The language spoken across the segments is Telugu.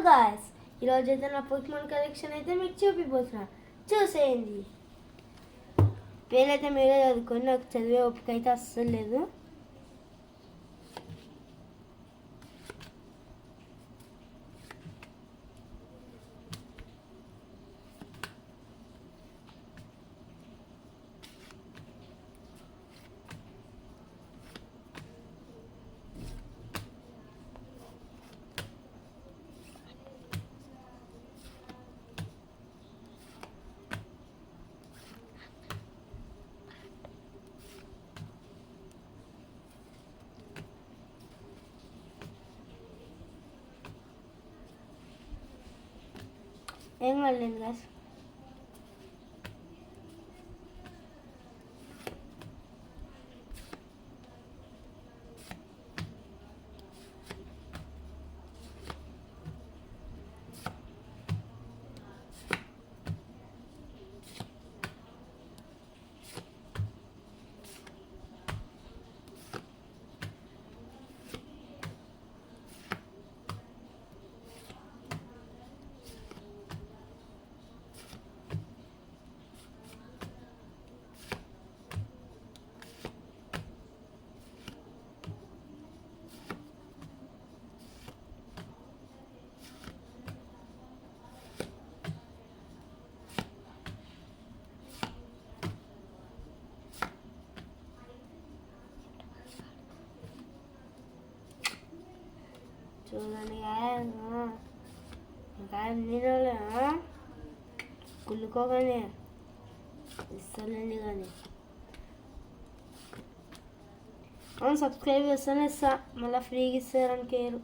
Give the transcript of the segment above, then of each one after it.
గాయస్, ఈరోజు అయితే నా పోకెమాన్ కలెక్షన్ అయితే మీకు చూపిపోతున్నా, చూసేయండి. పేరైతే మీరే చదువుకొని, నాకు చదివే ఓపిక అయితే అస్సలు లేదు. ఏం కాలేదు గాయస్. చూడండి నీళ్ళ కుళ్ళుకోగానే ఇస్తానండి. కానీ అవును, సబ్స్క్రైబ్ చేస్తానే ఇస్తా, మళ్ళీ ఫ్రీగా ఇస్తారని కేరు.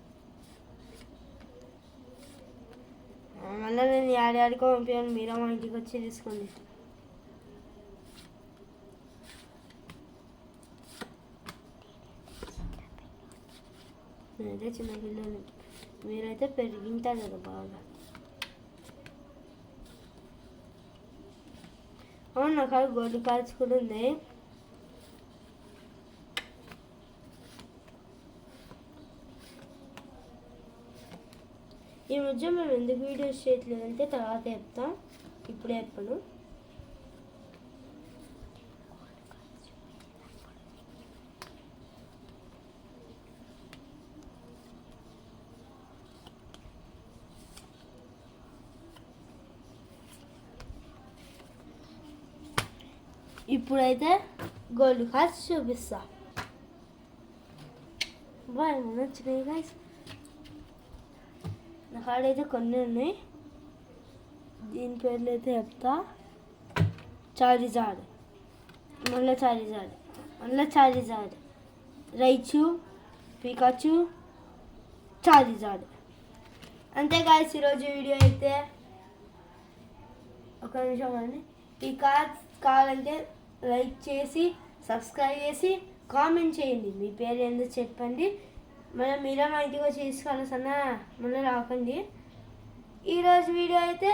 మళ్ళీ నేను యాడికో పంపించాను, మీరే మా ఇంటికి వచ్చి తీసుకోండి. నేనైతే చిన్నపిల్లలు, మీరైతే పెరిగింటారు కదా బాగా. అవును, నాకు అది గోల్డ్ కార్డ్స్ కూడా ఉంది. ఈ మధ్య మేము ఎందుకు వీడియోస్ చేయట్లేదంటే తర్వాత చెప్తాం, ఇప్పుడే చెప్పను. ఇప్పుడైతే గోల్డ్ కార్డ్స్ చూపిస్తా. బాగా నచ్చినాయి గైస్. నా కార్డ్ అయితే కొన్ని ఉన్నాయి, దీని పేర్లు అయితే చెప్తా. చారిజార్డ్, మళ్ళీ చారిజార్డ్, మళ్ళీ చారిజార్డ్, రైచు, పికాచు, చారిజార్డ్. అంతే గాయస్ ఈరోజు వీడియో అయితే. ఒక నిమిషం అండి. ఈ కార్డ్స్ కావాలంటే లైక్ చేసి, సబ్స్క్రైబ్ చేసి, కామెంట్ చేయండి. మీ పేరు ఏందో చెప్పండి. మళ్ళీ మీరే మా ఇంటికి వచ్చి తీసుకోవాలి సన్నా, మళ్ళీ రాకండి. ఈరోజు వీడియో అయితే